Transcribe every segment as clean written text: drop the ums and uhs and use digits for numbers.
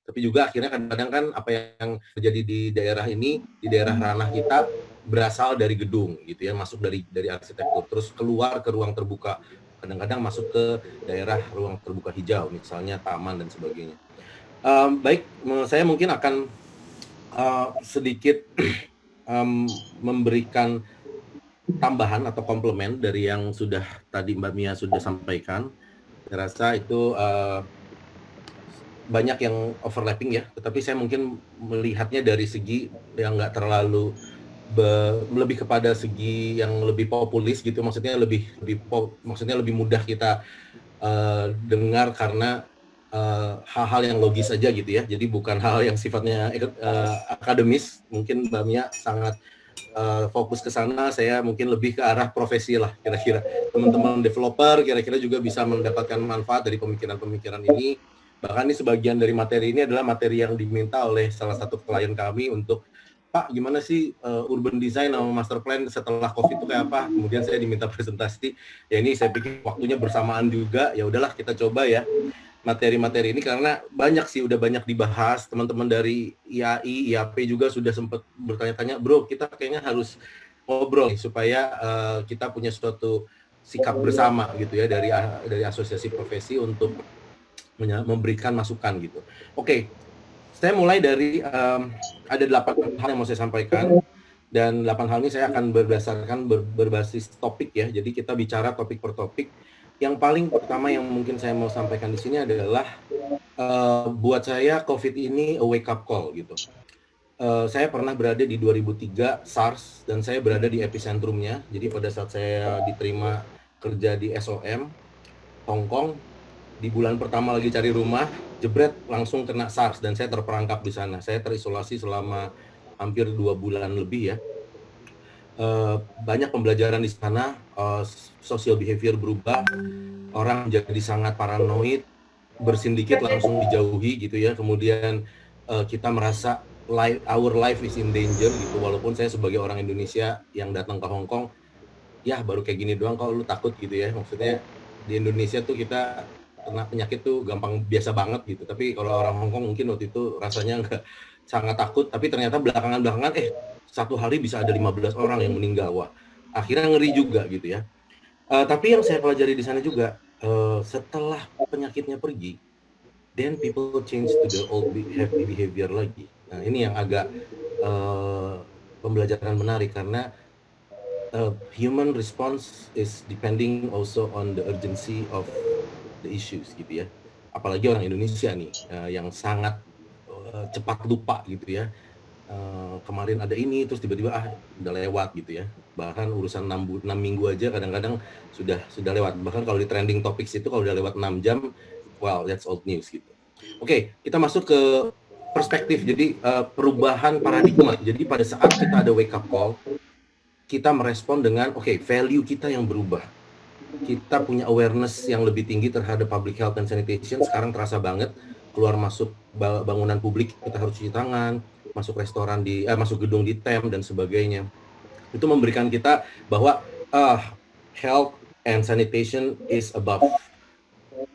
Tapi juga akhirnya kadang-kadang kan apa yang terjadi di daerah ini, di daerah ranah kita berasal dari gedung gitu ya, masuk dari arsitektur, terus keluar ke ruang terbuka, kadang-kadang masuk ke daerah ruang terbuka hijau, misalnya taman dan sebagainya. Baik, saya mungkin akan sedikit memberikan tambahan atau komplement dari yang sudah tadi Mbak Mia sudah sampaikan. Saya rasa itu banyak yang overlapping ya, tetapi saya mungkin melihatnya dari segi yang nggak terlalu lebih kepada segi yang lebih populis gitu, maksudnya maksudnya lebih mudah kita dengar karena hal-hal yang logis saja gitu ya. Jadi bukan hal yang sifatnya akademis. Mungkin Mbak Mia sangat fokus ke sana, saya mungkin lebih ke arah profesi lah kira-kira. Teman-teman developer kira-kira juga bisa mendapatkan manfaat dari pemikiran-pemikiran ini. Bahkan ini sebagian dari materi ini adalah materi yang diminta oleh salah satu klien kami untuk, Pak, gimana sih urban design sama master plan setelah COVID itu kayak apa? Kemudian saya diminta presentasi. Ya ini saya pikir waktunya bersamaan juga. Ya udahlah kita coba ya materi-materi ini karena banyak sih udah banyak dibahas. Teman-teman dari IAI, IAP juga sudah sempat bertanya-tanya, bro, kita kayaknya harus ngobrol nih, supaya kita punya suatu sikap bersama gitu ya dari asosiasi profesi untuk memberikan masukan gitu. Oke, saya mulai dari ada 8 hal yang mau saya sampaikan, dan 8 hal ini saya akan berbasis topik ya. Jadi kita bicara topik per topik. Yang paling pertama yang mungkin saya mau sampaikan di sini adalah buat saya COVID ini a wake up call gitu. Saya pernah berada di 2003 SARS dan saya berada di epicentrumnya. Jadi pada saat saya diterima kerja di SOM Hong Kong, di bulan pertama lagi cari rumah, jebret langsung kena SARS dan saya terperangkap di sana. Saya terisolasi selama hampir 2 bulan lebih ya. Banyak pembelajaran di sana, social behavior berubah, orang jadi sangat paranoid, bersin dikit langsung dijauhi gitu ya. Kemudian kita merasa our life is in danger gitu. Walaupun saya sebagai orang Indonesia yang datang ke Hong Kong, ya baru kayak gini doang kok lu takut gitu ya. Maksudnya di Indonesia tuh kita kena penyakit tuh gampang biasa banget gitu. Tapi kalau orang Hong Kong mungkin waktu itu rasanya nggak sangat takut. Tapi ternyata belakangan satu hari bisa ada 15 orang yang meninggal. Wah, akhirnya ngeri juga gitu ya. Tapi yang saya pelajari di sana juga, setelah penyakitnya pergi, then people change to the old behavior lagi. Nah, ini yang agak pembelajaran menarik karena human response is depending also on the urgency of the issues gitu ya. Apalagi orang Indonesia nih yang sangat cepat lupa gitu ya. Kemarin ada ini terus tiba-tiba udah lewat gitu ya. Bahkan urusan 6 minggu aja kadang-kadang sudah lewat. Bahkan kalau di trending topics itu kalau udah lewat 6 jam, well, that's old news gitu. Oke, kita masuk ke perspektif. Jadi perubahan paradigma. Jadi pada saat kita ada wake up call, kita merespon dengan value kita yang berubah. Kita punya awareness yang lebih tinggi terhadap public health and sanitation. Sekarang terasa banget keluar masuk bangunan publik kita harus cuci tangan, masuk restoran masuk gedung di TEM dan sebagainya. Itu memberikan kita bahwa health and sanitation is above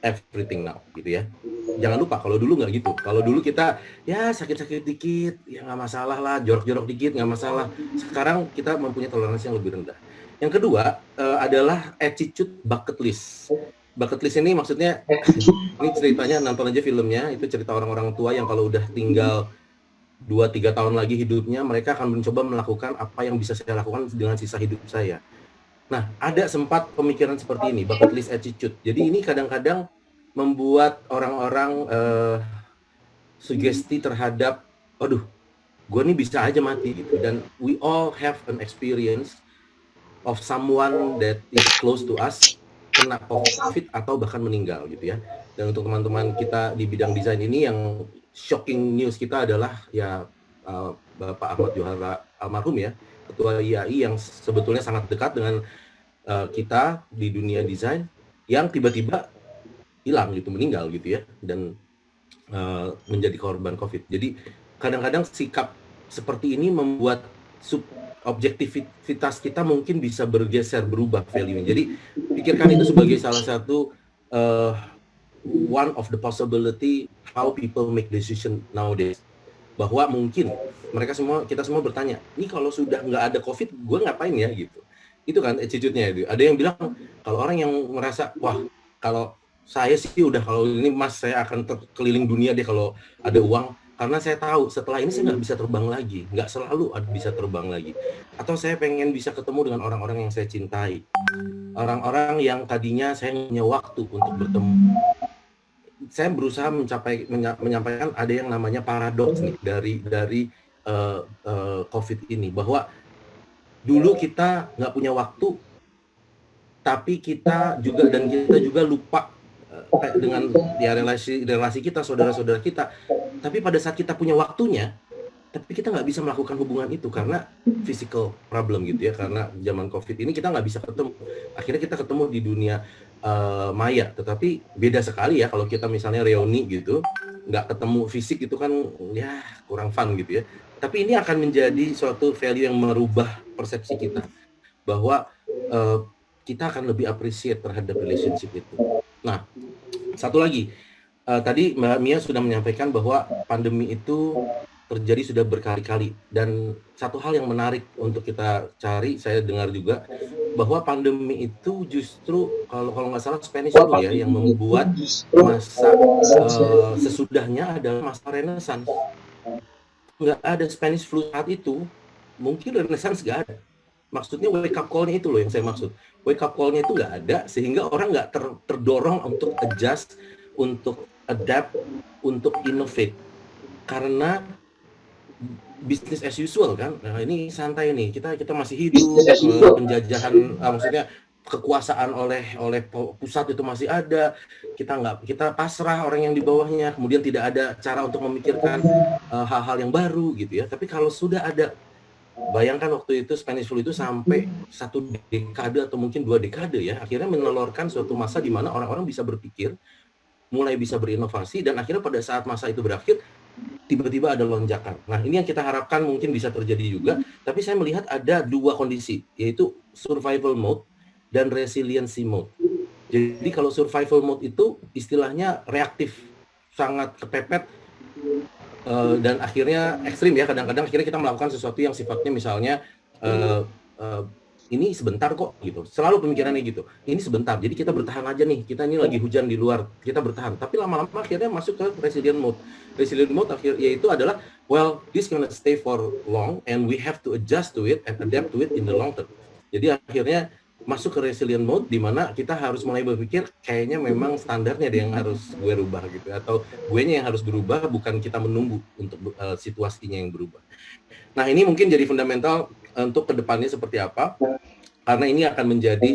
everything now gitu ya. Jangan lupa kalau dulu nggak gitu. Kalau dulu kita ya sakit-sakit dikit ya nggak masalah lah, jorok-jorok dikit nggak masalah. Sekarang kita mempunyai toleransi yang lebih rendah. Yang kedua adalah attitude bucket list. Bucket list ini maksudnya ini ceritanya, nonton aja filmnya, itu cerita orang-orang tua yang kalau udah tinggal 2-3 tahun lagi hidupnya, mereka akan mencoba melakukan apa yang bisa saya lakukan dengan sisa hidup saya. Nah, ada sempat pemikiran seperti ini, bucket list attitude. Jadi ini kadang-kadang membuat orang-orang sugesti terhadap, aduh, gue nih bisa aja mati gitu. Dan we all have an experience of someone that is close to us kena COVID atau bahkan meninggal gitu ya. Dan untuk teman-teman kita di bidang desain ini yang shocking news kita adalah ya Bapak Ahmad Johara almarhum ya, Ketua IAI yang sebetulnya sangat dekat dengan kita di dunia desain, yang tiba-tiba hilang gitu, meninggal gitu ya, dan menjadi korban COVID. Jadi kadang-kadang sikap seperti ini membuat objektivitas kita mungkin bisa bergeser, berubah value-nya. Jadi pikirkan itu sebagai salah satu one of the possibility how people make decision nowadays. Bahwa mungkin kita semua bertanya, ini kalau sudah nggak ada COVID, gue ngapain ya gitu. Itu kan attitude-nya itu. Ada yang bilang kalau orang yang merasa, wah kalau saya sih udah kalau ini Mas saya akan keliling dunia deh kalau ada uang, karena saya tahu setelah ini saya nggak bisa terbang lagi, nggak selalu bisa terbang lagi. Atau saya pengen bisa ketemu dengan orang-orang yang saya cintai, orang-orang yang tadinya saya punya waktu untuk bertemu. Saya berusaha menyampaikan ada yang namanya paradoks nih dari COVID ini, bahwa dulu kita nggak punya waktu, tapi kita juga lupa dengan ya relasi kita, saudara-saudara kita. Tapi pada saat kita punya waktunya, tapi kita nggak bisa melakukan hubungan itu karena physical problem gitu ya, karena zaman COVID ini kita nggak bisa ketemu. Akhirnya kita ketemu di dunia maya, tetapi beda sekali ya kalau kita misalnya reuni gitu, nggak ketemu fisik itu kan ya kurang fun gitu ya. Tapi ini akan menjadi suatu value yang merubah persepsi kita, bahwa kita akan lebih appreciate terhadap relationship itu. Nah, satu lagi, tadi Mbak Mia sudah menyampaikan bahwa pandemi itu terjadi sudah berkali-kali, dan satu hal yang menarik untuk kita cari, saya dengar juga bahwa pandemi itu justru kalau nggak salah Spanish flu ya yang membuat masa sesudahnya adalah masa Renaissance. Nggak ada Spanish flu saat itu, mungkin Renaissance nggak ada. Maksudnya wake up call-nya itu loh yang saya maksud. Wake up call-nya itu nggak ada, sehingga orang nggak terdorong untuk adjust, untuk adapt, untuk innovate. Karena business as usual kan. Nah, ini santai nih. Kita masih hidup, penjajahan maksudnya kekuasaan oleh pusat itu masih ada. Kita pasrah orang yang di bawahnya. Kemudian tidak ada cara untuk memikirkan hal-hal yang baru gitu ya. Tapi kalau sudah ada, bayangkan waktu itu Spanish flu itu sampai 1 dekade atau mungkin 2 dekade ya, akhirnya menelurkan suatu masa di mana orang-orang bisa berpikir, mulai bisa berinovasi, dan akhirnya pada saat masa itu berakhir, tiba-tiba ada lonjakan. Nah, ini yang kita harapkan mungkin bisa terjadi juga, tapi saya melihat ada 2 kondisi, yaitu survival mode dan resiliency mode. Jadi kalau survival mode itu istilahnya reaktif, sangat kepepet, dan akhirnya ekstrim ya, kadang-kadang akhirnya kita melakukan sesuatu yang sifatnya misalnya ini sebentar kok gitu, selalu pemikirannya gitu, ini sebentar, jadi kita bertahan aja nih, kita ini lagi hujan di luar, kita bertahan, tapi lama-lama akhirnya masuk ke resilient mode. Resilient mode yaitu adalah, well, this gonna stay for long and we have to adjust to it and adapt to it in the long term. Jadi akhirnya masuk ke resilient mode di mana kita harus mulai berpikir kayaknya memang standarnya ada yang harus gue rubah gitu, atau gue nya yang harus berubah, bukan kita menunggu untuk situasinya yang berubah. Nah, ini mungkin jadi fundamental untuk kedepannya seperti apa, karena ini akan menjadi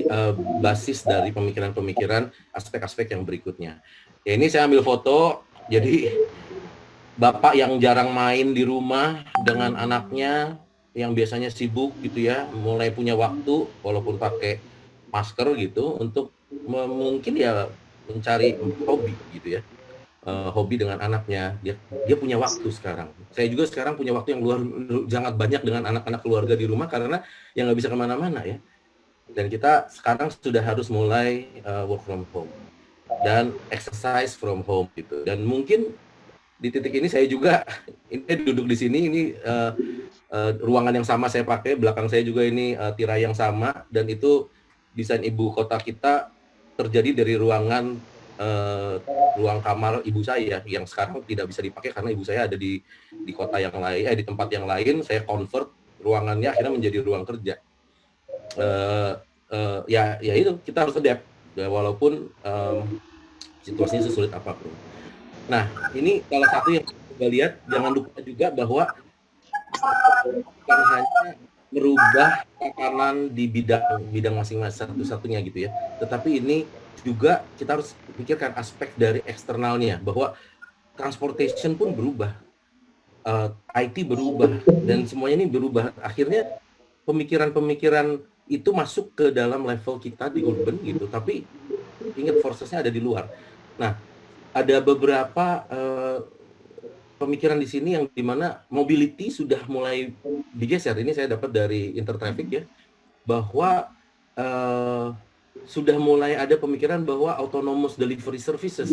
basis dari pemikiran-pemikiran aspek-aspek yang berikutnya. Ya, ini saya ambil foto, jadi bapak yang jarang main di rumah dengan anaknya yang biasanya sibuk gitu ya, mulai punya waktu walaupun pakai masker gitu untuk mungkin ya mencari hobi gitu ya. Hobi dengan anaknya, dia punya waktu sekarang. Saya juga sekarang punya waktu yang sangat banyak dengan anak-anak keluarga di rumah karena yang nggak bisa kemana-mana ya. Dan kita sekarang sudah harus mulai work from home dan exercise from home gitu. Dan mungkin di titik ini saya juga ini duduk di sini, ini ruangan yang sama saya pakai, belakang saya juga ini tirai yang sama, dan itu desain ibu kota kita terjadi dari ruang kamar ibu saya yang sekarang tidak bisa dipakai karena ibu saya ada di kota yang lain, di tempat yang lain. Saya convert ruangannya akhirnya menjadi ruang kerja. Ya itu kita harus adapt ya, walaupun situasinya sesulit apapun. Nah, ini salah satu yang kita lihat. Jangan lupa juga bahwa bukan hanya merubah tatanan di bidang masing-masing satu-satunya gitu ya, tetapi ini juga kita harus pikirkan aspek dari eksternalnya, bahwa transportation pun berubah, IT berubah, dan semuanya ini berubah. Akhirnya pemikiran-pemikiran itu masuk ke dalam level kita di urban gitu, tapi ingat forces-nya ada di luar. Nah, ada beberapa pemikiran di sini yang dimana mobility sudah mulai digeser. Ini saya dapat dari Intertraffic ya, bahwa sudah mulai ada pemikiran bahwa autonomous delivery services.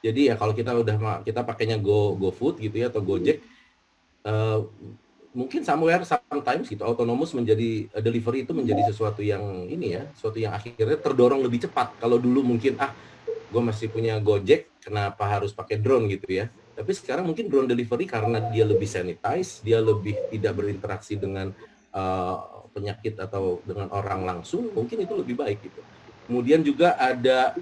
Jadi ya kalau kita pakainya GoFood gitu ya atau Gojek, mungkin sometimes gitu autonomous menjadi delivery itu menjadi sesuatu yang ini ya, sesuatu yang akhirnya terdorong lebih cepat. Kalau dulu mungkin gue masih punya Gojek, kenapa harus pakai drone gitu ya? Tapi sekarang mungkin drone delivery karena dia lebih sanitize, dia lebih tidak berinteraksi dengan penyakit atau dengan orang langsung, mungkin itu lebih baik gitu. Kemudian juga ada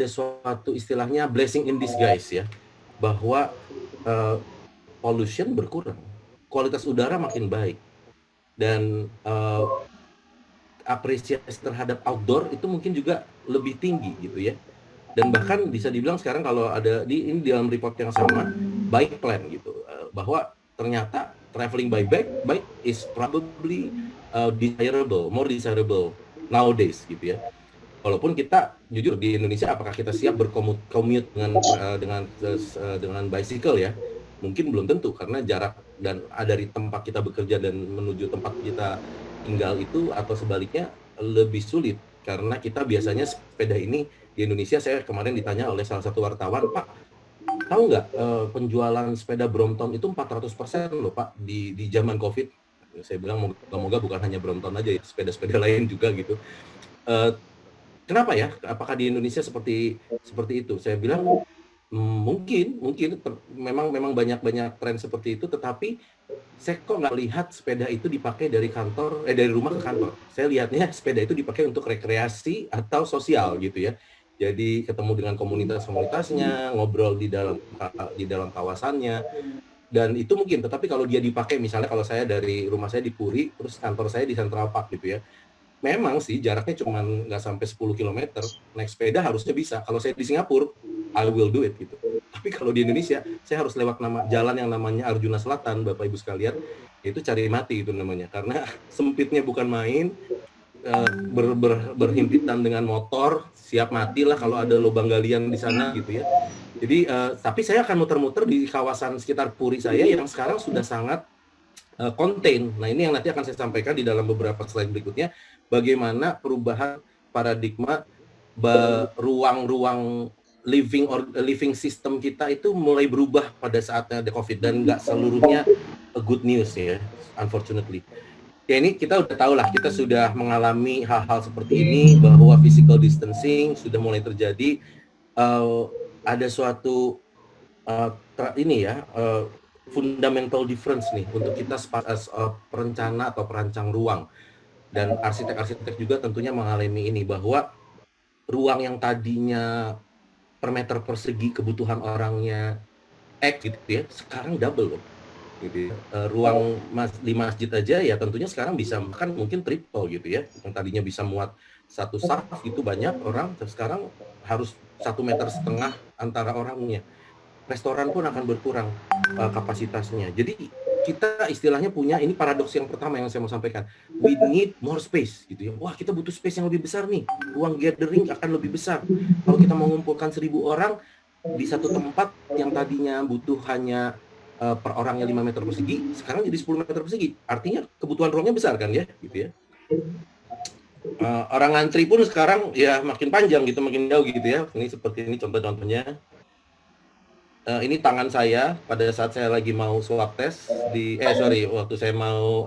suatu istilahnya blessing in disguise ya, bahwa pollution berkurang, kualitas udara makin baik, dan apresiasi terhadap outdoor itu mungkin juga lebih tinggi gitu ya. Dan bahkan bisa dibilang sekarang kalau ada ini dalam report yang sama, bike plan gitu, bahwa ternyata traveling by bike is probably more desirable nowadays gitu ya. Walaupun kita jujur di Indonesia, apakah kita siap bercommute dengan bicycle ya? Mungkin belum tentu karena jarak dan dari tempat kita bekerja dan menuju tempat kita tinggal itu atau sebaliknya lebih sulit karena kita biasanya sepeda ini di Indonesia. Saya kemarin ditanya oleh salah satu wartawan, Pak, tahu nggak penjualan sepeda Brompton itu 400% loh Pak di zaman COVID. Saya bilang moga-moga bukan hanya Brompton aja ya, sepeda-sepeda lain juga gitu. Kenapa ya? Apakah di Indonesia seperti itu? Saya bilang mungkin memang banyak tren seperti itu, tetapi saya kok nggak lihat sepeda itu dipakai dari rumah ke kantor. Saya lihatnya sepeda itu dipakai untuk rekreasi atau sosial gitu ya. Jadi ketemu dengan komunitasnya, ngobrol di dalam kawasannya, dan itu mungkin. Tetapi kalau dia dipakai, misalnya kalau saya dari rumah saya di Puri, terus kantor saya di Central Park gitu ya, memang sih jaraknya cuma nggak sampai 10 km, naik sepeda harusnya bisa. Kalau saya di Singapura, I will do it gitu. Tapi kalau di Indonesia, saya harus lewat jalan yang namanya Arjuna Selatan, Bapak Ibu sekalian, itu cari mati itu namanya. Karena sempitnya bukan main, berhimpitan dengan motor, siap mati lah kalau ada lubang galian di sana gitu ya. Jadi, tapi saya akan muter-muter di kawasan sekitar Puri saya yang sekarang sudah sangat contain. Nah, ini yang nanti akan saya sampaikan di dalam beberapa slide berikutnya, bagaimana perubahan paradigma ruang-ruang living system kita itu mulai berubah pada saatnya ada COVID, dan nggak seluruhnya good news ya, unfortunately. Ya ini kita udah tahu lah, kita sudah mengalami hal-hal seperti ini, bahwa physical distancing sudah mulai terjadi, ada suatu fundamental difference nih untuk kita as perencana atau perancang ruang, dan arsitek-arsitek juga tentunya mengalami ini, bahwa ruang yang tadinya per meter persegi kebutuhan orangnya gitu ya, sekarang double loh gitu ya. Ruang di masjid aja ya tentunya sekarang bisa bahkan mungkin triple gitu ya, yang tadinya bisa muat satu saf itu banyak orang, sekarang harus 1,5 meter antara orangnya. Restoran pun akan berkurang kapasitasnya. Jadi kita istilahnya punya, ini paradoks yang pertama yang saya mau sampaikan, we need more space gitu ya. Wah, kita butuh space yang lebih besar nih, ruang gathering akan lebih besar. Kalau kita mau mengumpulkan 1.000 orang di satu tempat yang tadinya butuh hanya per orangnya 5 meter persegi, sekarang jadi 10 meter persegi. Artinya kebutuhan ruangnya besar kan ya, gitu ya. Orang ngantri pun sekarang ya makin panjang gitu, makin jauh gitu ya. Ini seperti ini contoh-contohnya. Ini tangan saya pada saat saya lagi mau swab test waktu saya mau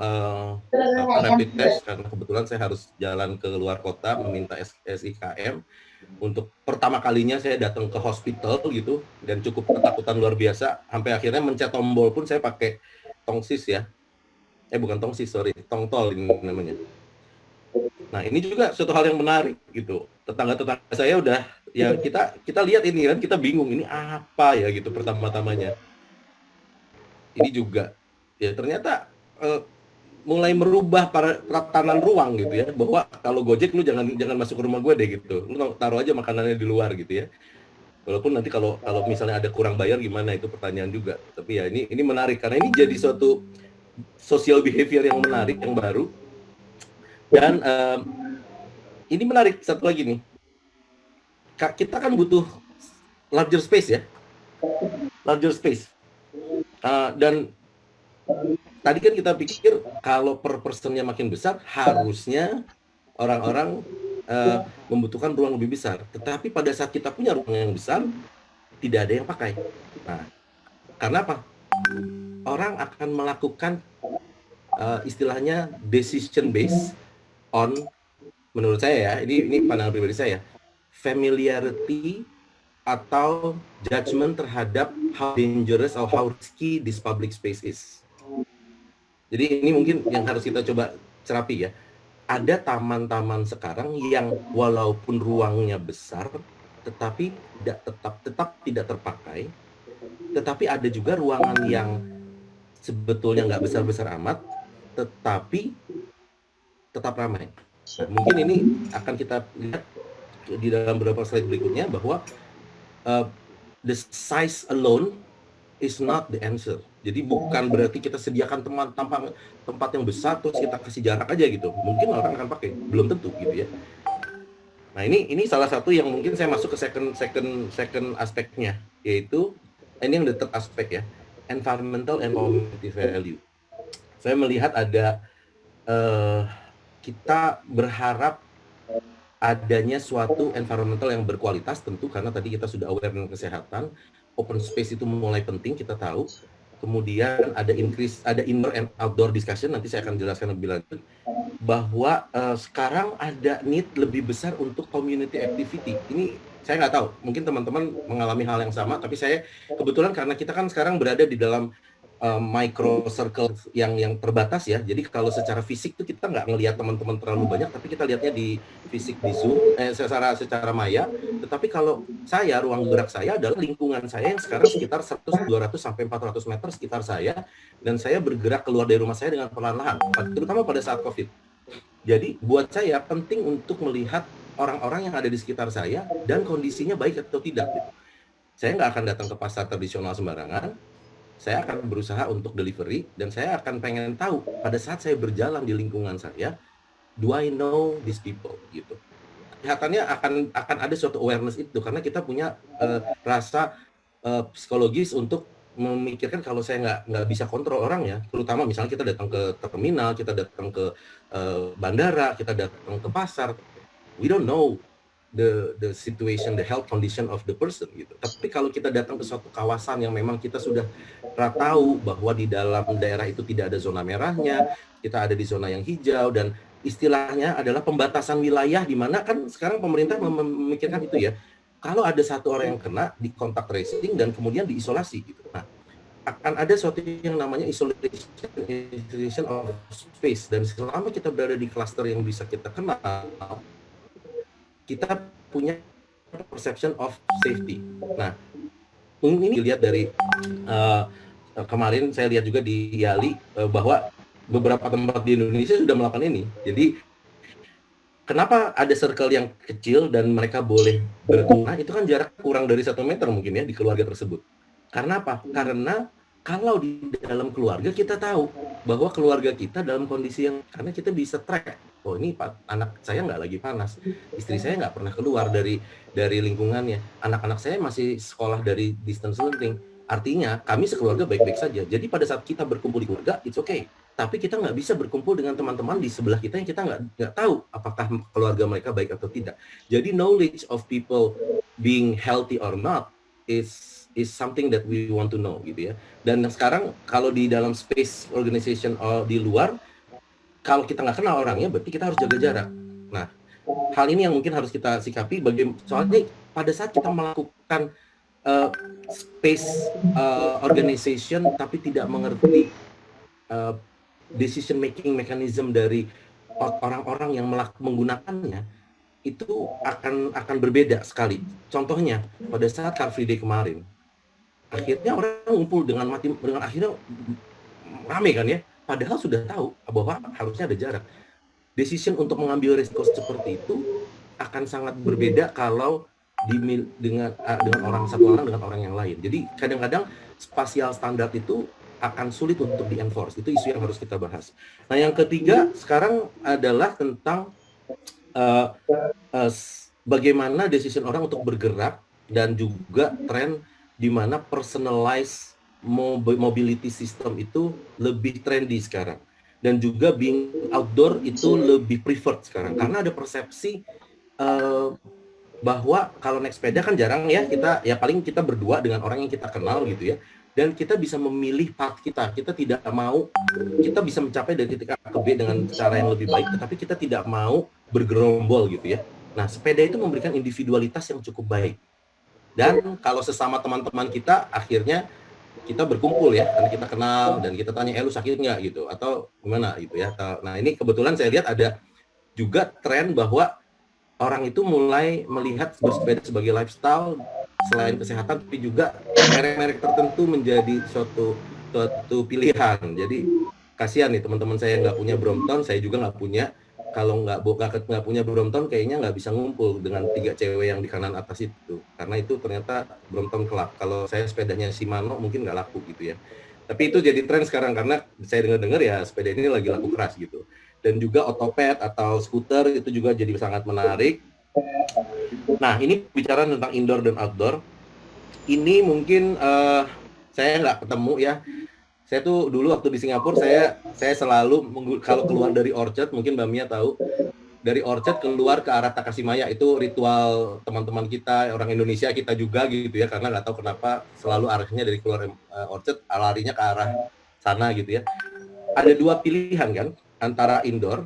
rapid test, karena kebetulan saya harus jalan ke luar kota meminta SIKM. Untuk pertama kalinya saya datang ke hospital gitu, dan cukup ketakutan luar biasa, sampai akhirnya mencet tombol pun saya pakai tongsis ya. Bukan tongsis, tongtol ini namanya. Nah, ini juga suatu hal yang menarik gitu. Tetangga-tetangga saya udah, ya kita lihat ini kan, kita bingung ini apa ya gitu pertama-tamanya. Ini juga ya ternyata mulai merubah tatanan ruang gitu ya, bahwa kalau Gojek lu jangan masuk ke rumah gue deh gitu, lu taruh aja makanannya di luar gitu ya. Walaupun nanti kalau misalnya ada kurang bayar gimana, itu pertanyaan juga. Tapi ya ini menarik karena ini jadi suatu social behavior yang menarik, yang baru. Dan ini menarik satu lagi nih, kita kan butuh larger space ya, dan tadi kan kita pikir kalau per personnya makin besar, harusnya orang-orang membutuhkan ruang lebih besar. Tetapi pada saat kita punya ruang yang besar, tidak ada yang pakai. Nah, karena apa? Orang akan melakukan istilahnya decision based on, menurut saya ya, ini pandangan pribadi saya, familiarity atau judgment terhadap how dangerous or how risky this public space is. Jadi ini mungkin yang harus kita coba cerapi ya. Ada taman-taman sekarang yang walaupun ruangnya besar, tetapi tetap tidak terpakai. Tetapi ada juga ruangan yang sebetulnya nggak besar-besar amat, tetapi tetap ramai. Nah, mungkin ini akan kita lihat di dalam beberapa slide berikutnya bahwa the size alone is not the answer. Jadi bukan berarti kita sediakan tempat yang besar terus kita kasih jarak aja gitu. Mungkin orang akan pakai, belum tentu gitu ya. Nah, ini salah satu yang mungkin saya masuk ke second aspeknya, yaitu ini yang the third aspek ya, environmental and community value. Saya melihat ada kita berharap adanya suatu environmental yang berkualitas, tentu karena tadi kita sudah aware dengan kesehatan. Open space itu mulai penting, kita tahu. Kemudian ada indoor and outdoor discussion, nanti saya akan jelaskan lebih lanjut, bahwa sekarang ada need lebih besar untuk community activity. Ini saya nggak tahu, mungkin teman-teman mengalami hal yang sama, tapi saya kebetulan karena kita kan sekarang berada di dalam micro circle yang terbatas ya. Jadi kalau secara fisik tuh kita nggak ngelihat teman-teman terlalu banyak, tapi kita lihatnya di fisik di Zoom secara maya. Tetapi kalau saya, ruang gerak saya adalah lingkungan saya yang sekarang sekitar 100, 200 sampai 400 meter sekitar saya, dan saya bergerak keluar dari rumah saya dengan perlahan-lahan, terutama pada saat Covid. Jadi buat saya penting untuk melihat orang-orang yang ada di sekitar saya dan kondisinya baik atau tidak gitu. Saya nggak akan datang ke pasar tradisional sembarangan. Saya akan berusaha untuk delivery, dan saya akan pengen tahu pada saat saya berjalan di lingkungan saya, do I know these people gitu. Kelihatannya akan ada suatu awareness itu karena kita punya rasa psikologis untuk memikirkan kalau saya nggak bisa kontrol orang ya, terutama misalnya kita datang ke terminal, kita datang ke bandara, kita datang ke pasar, we don't know the situation, the health condition of the person gitu. Tapi kalau kita datang ke suatu kawasan yang memang kita sudah tahu bahwa di dalam daerah itu tidak ada zona merahnya, kita ada di zona yang hijau, dan istilahnya adalah pembatasan wilayah, di mana kan sekarang pemerintah memikirkan itu ya. Kalau ada satu orang yang kena, di kontak tracing dan kemudian diisolasi gitu. Nah, akan ada suatu yang namanya isolation of space, dan selama kita berada di klaster yang bisa kita kenal, kita punya perception of safety. Nah, ini dilihat dari kemarin saya lihat juga di Yali bahwa beberapa tempat di Indonesia sudah melakukan ini. Jadi kenapa ada circle yang kecil dan mereka boleh berkumpul? Itu kan jarak kurang dari 1 meter mungkin ya di keluarga tersebut. Karena apa? Karena kalau di dalam keluarga kita tahu bahwa keluarga kita dalam kondisi yang, karena kita bisa track, oh ini anak saya nggak lagi panas, istri saya nggak pernah keluar dari lingkungannya, anak-anak saya masih sekolah dari distance learning, artinya kami sekeluarga baik-baik saja. Jadi pada saat kita berkumpul di keluarga, it's okay. Tapi kita nggak bisa berkumpul dengan teman-teman di sebelah kita yang kita nggak tahu apakah keluarga mereka baik atau tidak. Jadi knowledge of people being healthy or not is something that we want to know gitu ya. Dan sekarang kalau di dalam space organization di luar, kalau kita nggak kenal orangnya, berarti kita harus jaga jarak. Nah, hal ini yang mungkin harus kita sikapi, soalnya pada saat kita melakukan space organization tapi tidak mengerti decision making mechanism dari orang-orang yang menggunakannya, itu akan berbeda sekali. Contohnya pada saat Car Free Day kemarin, akhirnya orang ngumpul dengan akhirnya rame kan ya, padahal sudah tahu bahwa harusnya ada jarak. Decision untuk mengambil risiko seperti itu akan sangat berbeda kalau dengan satu orang dengan orang yang lain. Jadi kadang-kadang spasial standar itu akan sulit untuk di-enforce. Itu isu yang harus kita bahas. Nah, yang ketiga sekarang adalah tentang bagaimana decision orang untuk bergerak, dan juga tren di mana personalized mobility system itu lebih trendy sekarang. dan juga being outdoor itu lebih preferred sekarang karena ada persepsi bahwa kalau naik sepeda kan jarang ya kita ya paling kita berdua dengan orang yang kita kenal gitu ya, dan kita bisa memilih path kita tidak mau, kita bisa mencapai dari titik A ke B dengan cara yang lebih baik tetapi kita tidak mau bergerombol gitu ya. Nah sepeda itu memberikan individualitas yang cukup baik, dan kalau sesama teman-teman kita akhirnya kita berkumpul ya karena kita kenal dan kita tanya lu sakit nggak gitu atau gimana gitu ya. Nah ini kebetulan saya lihat ada juga tren bahwa orang itu mulai melihat bersepeda sebagai lifestyle selain kesehatan, tapi juga merek-merek tertentu menjadi suatu pilihan. Jadi kasihan nih teman-teman saya yang nggak punya Brompton, saya juga nggak punya. Kalau nggak punya Brompton, kayaknya nggak bisa ngumpul dengan 3 cewek yang di kanan atas itu, karena itu ternyata Brompton kelak. Kalau saya sepedanya Shimano mungkin nggak laku gitu ya. Tapi itu jadi tren sekarang karena saya dengar-dengar ya sepeda ini lagi laku keras gitu. Dan juga otopet atau skuter itu juga jadi sangat menarik. Nah ini bicara tentang indoor dan outdoor, ini mungkin saya nggak ketemu ya. Saya tuh dulu waktu di Singapura saya selalu kalau keluar dari Orchard, mungkin Mbak Mia tahu, dari Orchard keluar ke arah Takashimaya itu ritual teman-teman kita orang Indonesia, kita juga gitu ya, karena nggak tahu kenapa selalu arahnya dari keluar Orchard larinya ke arah sana gitu ya. Ada 2 pilihan kan antara indoor,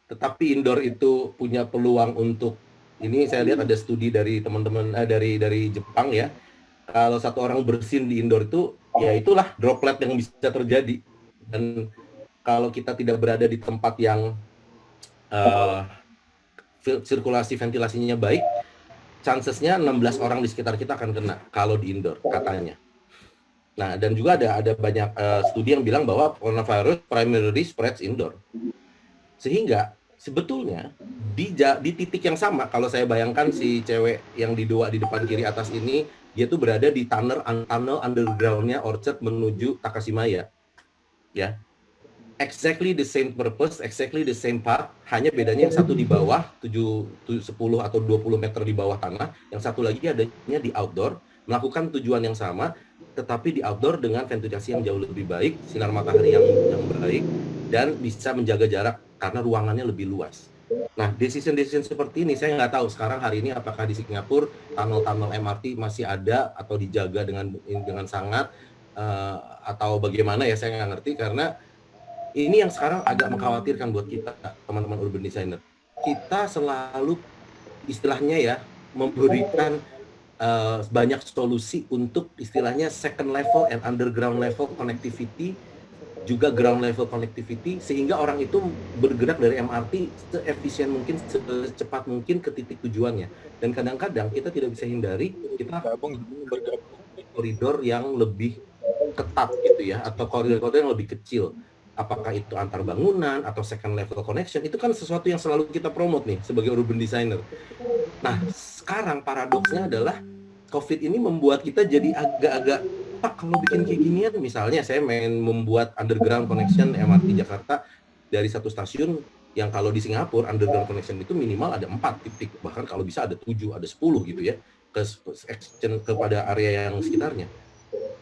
tetapi indoor itu punya peluang untuk ini. Saya lihat ada studi dari teman-teman dari Jepang ya. Kalau satu orang bersin di indoor itu, ya itulah droplet yang bisa terjadi. Dan kalau kita tidak berada di tempat yang sirkulasi ventilasinya baik, chancesnya 16 orang di sekitar kita akan kena kalau di indoor katanya. Nah, dan juga ada banyak studi yang bilang bahwa coronavirus primarily spreads indoor. Sehingga sebetulnya di titik yang sama, kalau saya bayangkan si cewek yang di depan kiri atas ini, dia tuh berada di tunnel underground-nya Orchard menuju Takashimaya. Ya. Exactly the same purpose, exactly the same path, hanya bedanya yang satu di bawah 10 atau 20 meter di bawah tanah, yang satu lagi adanya di outdoor, melakukan tujuan yang sama, tetapi di outdoor dengan ventilasi yang jauh lebih baik, sinar matahari yang baik, dan bisa menjaga jarak karena ruangannya lebih luas. Nah, decision seperti ini saya nggak tahu sekarang hari ini apakah di Singapura tunnel MRT masih ada atau dijaga dengan sangat atau bagaimana ya, saya nggak ngerti, karena ini yang sekarang agak mengkhawatirkan buat kita teman-teman urban designer. Kita selalu istilahnya ya memberikan banyak solusi untuk istilahnya second level and underground level connectivity, juga ground level connectivity, sehingga orang itu bergerak dari MRT seefisien mungkin, secepat mungkin ke titik tujuannya. Dan kadang-kadang kita tidak bisa hindari, kita bergerak di koridor yang lebih ketat gitu ya, atau koridor-koridor yang lebih kecil. Apakah itu antar bangunan atau second level connection, itu kan sesuatu yang selalu kita promote nih sebagai urban designer. Nah, sekarang paradoksnya adalah COVID ini membuat kita jadi agak-agak, Pak, kalau bikin kayak ginian, misalnya saya membuat underground connection MRT Jakarta dari satu stasiun, yang kalau di Singapura underground connection itu minimal ada 4 titik, bahkan kalau bisa ada 7, ada 10 gitu ya, kepada area yang sekitarnya.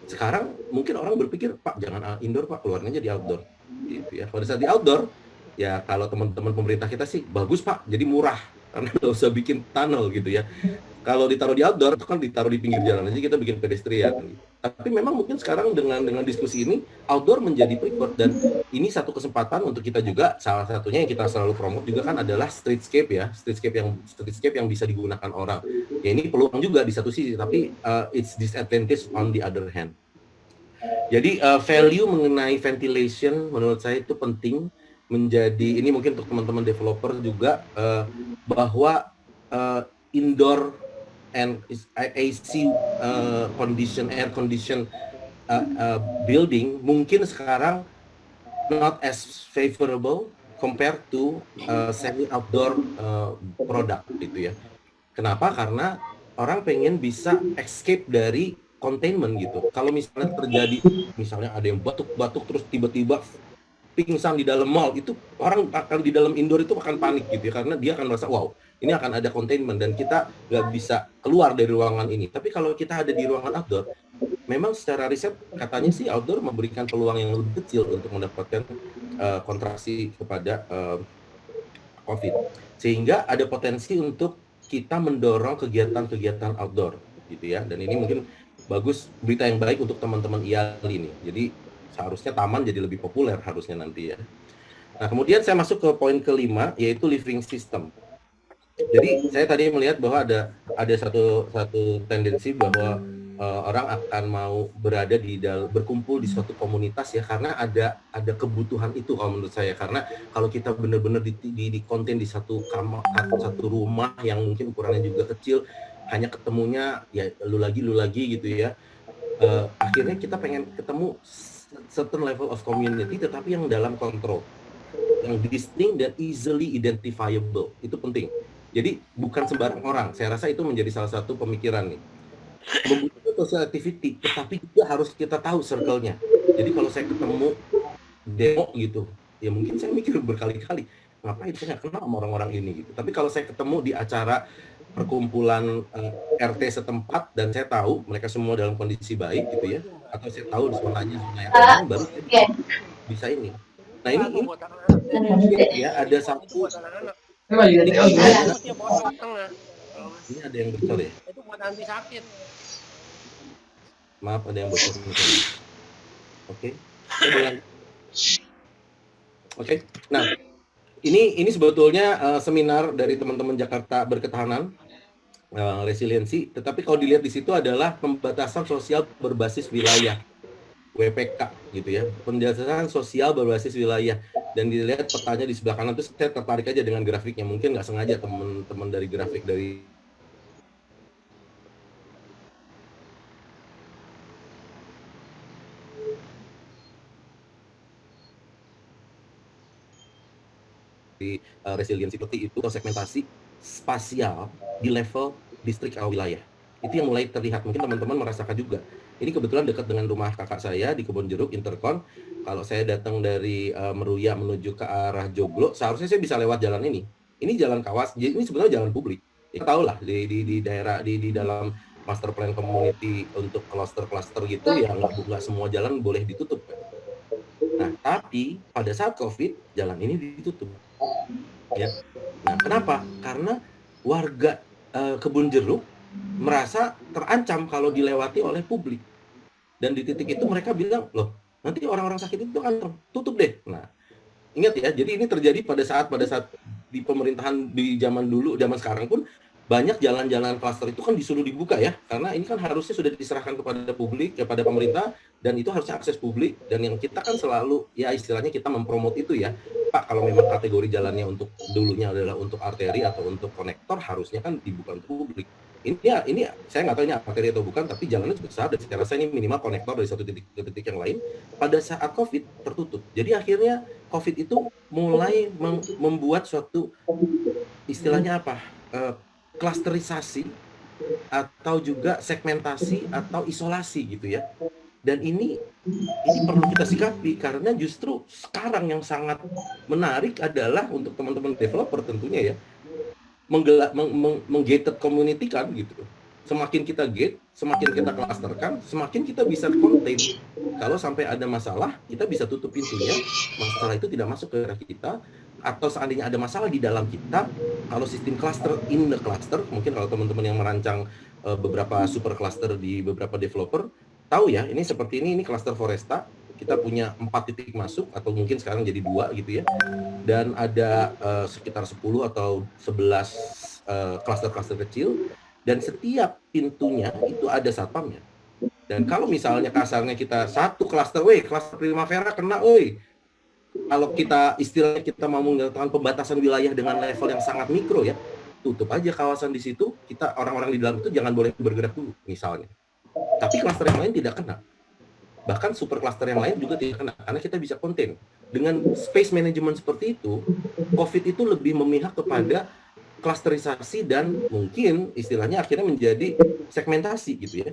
Sekarang mungkin orang berpikir, Pak, jangan indoor, Pak, keluarnya jadi outdoor gitu ya. Pada saat di outdoor, ya kalau teman-teman pemerintah kita sih bagus, Pak, jadi murah karena nggak usah bikin tunnel gitu ya. Kalau ditaruh di outdoor itu kan ditaruh di pinggir jalan aja, kita bikin pedestrian. Tapi memang mungkin sekarang dengan diskusi ini outdoor menjadi preferred, dan ini satu kesempatan untuk kita juga, salah satunya yang kita selalu promote juga kan adalah streetscape ya, streetscape yang bisa digunakan orang. Ya ini peluang juga di satu sisi, tapi it's disadvantage on the other hand. Jadi value mengenai ventilation menurut saya itu penting menjadi, ini mungkin untuk teman-teman developer juga, bahwa indoor and AC air condition building mungkin sekarang not as favorable compared to semi outdoor product gitu ya. Kenapa? Karena orang pengen bisa escape dari containment gitu. Kalau misalnya terjadi, misalnya ada yang batuk-batuk terus tiba-tiba pingsan di dalam mall, itu orang akan di dalam indoor itu akan panik gitu ya, karena dia akan merasa wow, ini akan ada containment dan kita nggak bisa keluar dari ruangan ini. Tapi kalau kita ada di ruangan outdoor, memang secara riset katanya sih outdoor memberikan peluang yang lebih kecil untuk mendapatkan kontraksi kepada COVID. Sehingga ada potensi untuk kita mendorong kegiatan-kegiatan outdoor gitu ya. Dan ini mungkin bagus, berita yang baik untuk teman-teman IALI ini. Jadi seharusnya taman jadi lebih populer harusnya nanti ya. Nah, kemudian saya masuk ke poin kelima, yaitu living system. Jadi saya tadi melihat bahwa ada satu tendensi bahwa orang akan mau berada berkumpul di suatu komunitas ya, karena ada kebutuhan itu kalau menurut saya. Karena kalau kita benar-benar di konten di satu kamar, satu rumah yang mungkin ukurannya juga kecil, hanya ketemunya ya lu lagi gitu ya. Akhirnya kita pengen ketemu certain level of community, tetapi yang dalam kontrol, yang distinct dan easily identifiable, itu penting. Jadi bukan sembarang orang. Saya rasa itu menjadi salah satu pemikiran nih. Membutuhkan social activity, tetapi juga harus kita tahu circle-nya. Jadi kalau saya ketemu demo gitu, ya mungkin saya mikir berkali-kali, ngapain saya nggak kenal sama orang-orang ini gitu. Tapi kalau saya ketemu di acara perkumpulan RT setempat dan saya tahu mereka semua dalam kondisi baik gitu ya, atau saya tahu zonanya zona yang aman, baru saya bisa ini. Nah ini ya ada satu. Ini ada yang bocor ya? Itu buat anti sakit. Maaf, ada yang bocor. Oke. Oke. Nah, ini sebetulnya seminar dari teman-teman Jakarta Berketahanan, resiliensi. Tetapi kalau dilihat di situ adalah pembatasan sosial berbasis wilayah, WPK gitu ya. Pembatasan sosial berbasis wilayah. Dan dilihat petanya di sebelah kanan itu, saya tertarik aja dengan grafiknya. Mungkin nggak sengaja teman-teman dari grafik dari resiliensi seperti itu, atau segmentasi spasial di level distrik atau wilayah. Itu yang mulai terlihat. Mungkin teman-teman merasakan juga. Ini kebetulan dekat dengan rumah kakak saya di Kebon Jeruk, Interkon. Kalau saya datang dari Meruya menuju ke arah Joglo, seharusnya saya bisa lewat jalan ini. Ini jalan kawas, ini sebenarnya jalan publik. Ya, tahu lah di daerah di dalam master plan community untuk cluster-cluster gitu ya, nggak semua jalan boleh ditutup kan. Nah, tapi pada saat COVID jalan ini ditutup. Ya. Nah, kenapa? Karena warga Kebun Jeruk merasa terancam kalau dilewati oleh publik. Dan di titik itu mereka bilang, loh, nanti orang-orang sakit itu kan tutup deh. Nah, ingat ya, jadi ini terjadi pada saat di pemerintahan di zaman dulu, zaman sekarang pun banyak jalan-jalan klaster itu kan disuruh dibuka ya, karena ini kan harusnya sudah diserahkan kepada publik, kepada pemerintah, dan itu harusnya akses publik. Dan yang kita kan selalu, ya istilahnya kita mempromot itu ya, Pak, kalau memang kategori jalannya untuk dulunya adalah untuk arteri atau untuk konektor, harusnya kan dibuka untuk publik. Ini saya nggak tahu ini arteri atau bukan, tapi jalannya cukup besar, dan secara saya ini minimal konektor dari satu titik ke titik yang lain. Pada saat COVID tertutup. Jadi akhirnya COVID itu mulai membuat suatu, istilahnya apa, klasterisasi atau juga segmentasi atau isolasi gitu ya. Dan ini perlu kita sikapi, karena justru sekarang yang sangat menarik adalah untuk teman-teman developer tentunya ya, menggated community kan gitu. Semakin kita gate, semakin kita klasterkan, semakin kita bisa contain. Kalau sampai ada masalah, kita bisa tutup pintunya, masalah itu tidak masuk ke daerah kita. Atau seandainya ada masalah di dalam kita, kalau sistem cluster in the cluster, mungkin kalau teman-teman yang merancang beberapa super cluster di beberapa developer, tahu ya, ini seperti ini cluster Foresta, kita punya 4 titik masuk, atau mungkin sekarang jadi 2 gitu ya, dan ada sekitar 10 atau 11 cluster-cluster kecil, dan setiap pintunya itu ada satpamnya. Dan kalau misalnya kasarnya kita satu cluster, cluster Primavera kena, kalau kita istilahnya kita mau menggunakan pembatasan wilayah dengan level yang sangat mikro ya, tutup aja kawasan di situ, kita orang-orang di dalam itu jangan boleh bergerak dulu misalnya. Tapi klaster yang lain tidak kena. Bahkan super klaster yang lain juga tidak kena, karena kita bisa contain. Dengan space management seperti itu, COVID itu lebih memihak kepada klasterisasi dan mungkin istilahnya akhirnya menjadi segmentasi gitu ya.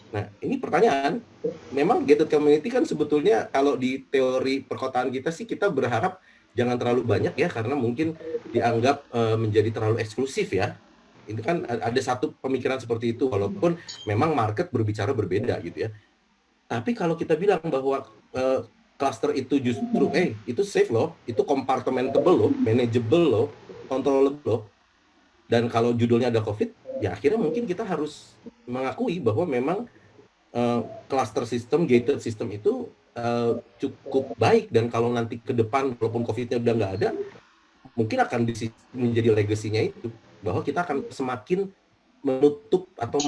Nah, ini pertanyaan, memang gated community kan sebetulnya kalau di teori perkotaan kita sih kita berharap jangan terlalu banyak ya, karena mungkin dianggap menjadi terlalu eksklusif ya. Itu kan ada satu pemikiran seperti itu, walaupun memang market berbicara berbeda gitu ya. Tapi kalau kita bilang bahwa cluster itu justru itu safe loh, itu compartmentable loh, manageable loh, controllable loh. Dan kalau judulnya ada COVID, ya akhirnya mungkin kita harus mengakui bahwa memang cluster system, gated system itu cukup baik, dan kalau nanti ke depan walaupun COVID-nya udah nggak ada, mungkin akan menjadi legasinya itu, bahwa kita akan semakin menutup atau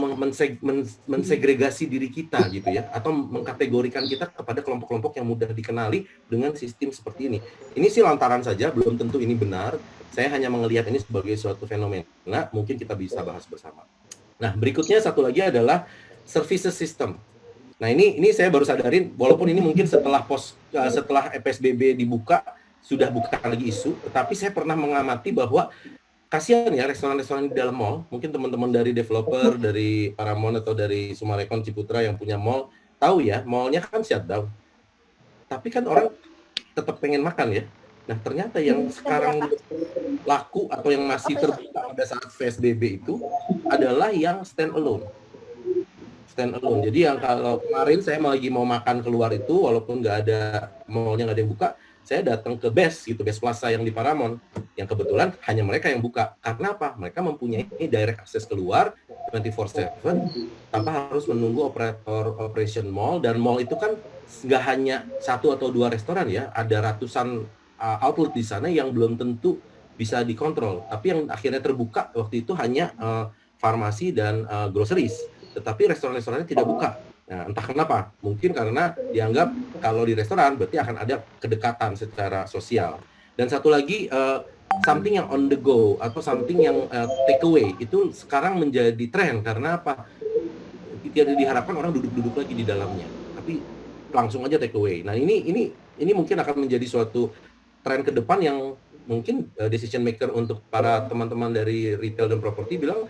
mensegregasi diri kita gitu ya, atau mengkategorikan kita kepada kelompok-kelompok yang mudah dikenali dengan sistem seperti ini. Ini sih lantaran saja, belum tentu ini benar. Saya hanya melihat ini sebagai suatu fenomena, mungkin kita bisa bahas bersama. Nah, berikutnya satu lagi adalah services system. Nah, ini saya baru sadarin, walaupun ini mungkin setelah PSBB dibuka, sudah bukan lagi isu, tetapi saya pernah mengamati bahwa kasihan ya restoran-restoran di dalam mall, mungkin teman-teman dari developer, dari Paramount atau dari Summarecon Ciputra yang punya mall, tahu ya, mallnya kan shutdown. Tapi kan orang tetap pengen makan ya. Nah, ternyata yang sekarang laku atau yang masih terbuka pada saat PSBB itu adalah yang stand alone. Jadi yang kalau kemarin saya lagi mau makan keluar itu, walaupun nggak ada mallnya, nggak ada yang buka, saya datang ke Best Plaza yang di Paramount, yang kebetulan hanya mereka yang buka. Karena apa? Mereka mempunyai direct access keluar 24/7 tanpa harus menunggu operator operation mall. Dan mall itu kan nggak hanya satu atau dua restoran ya, ada ratusan outlet di sana yang belum tentu bisa dikontrol. Tapi yang akhirnya terbuka waktu itu hanya farmasi dan groceries. Tetapi restoran-restorannya tidak buka. Nah, entah kenapa, mungkin karena dianggap kalau di restoran berarti akan ada kedekatan secara sosial. Dan satu lagi, something yang on the go atau something yang take away itu sekarang menjadi tren. Karena apa? Tidak diharapkan orang duduk-duduk lagi di dalamnya, tapi langsung aja take away. Nah, ini mungkin akan menjadi suatu tren ke depan yang mungkin decision maker untuk para teman-teman dari retail dan properti bilang,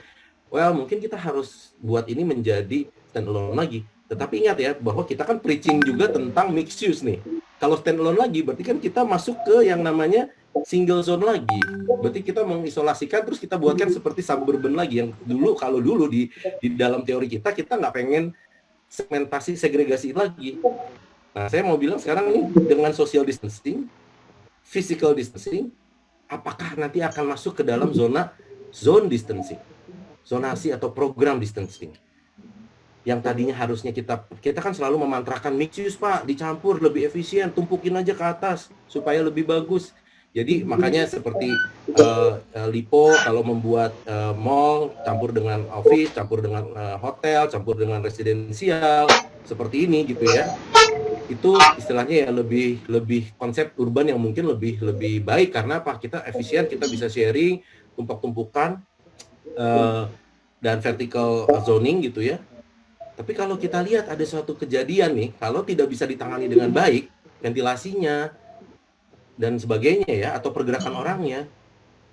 well, mungkin kita harus buat ini menjadi standalone lagi. Tetapi ingat ya, bahwa kita kan preaching juga tentang mixed use nih. Kalau standalone lagi, berarti kan kita masuk ke yang namanya single zone lagi. Berarti kita mengisolasikan, terus kita buatkan seperti suburban lagi. Yang kalau dulu di dalam teori kita nggak pengen segmentasi, segregasi lagi. Nah, saya mau bilang sekarang ini dengan social distancing, physical distancing, apakah nanti akan masuk ke dalam zone distancing? Zonasi atau program distancing. Yang tadinya harusnya kita kan selalu memantrakan mixed use, Pak, dicampur lebih efisien, tumpukin aja ke atas supaya lebih bagus. Jadi makanya seperti Lipo kalau membuat mall campur dengan office, campur dengan hotel, campur dengan residensial seperti ini gitu ya. Itu istilahnya ya lebih konsep urban yang mungkin lebih baik. Karena apa? Kita efisien, kita bisa sharing, tumpuk-tumpukan dan vertical zoning gitu ya. Tapi kalau kita lihat ada suatu kejadian nih, kalau tidak bisa ditangani dengan baik, ventilasinya dan sebagainya ya, atau pergerakan orangnya,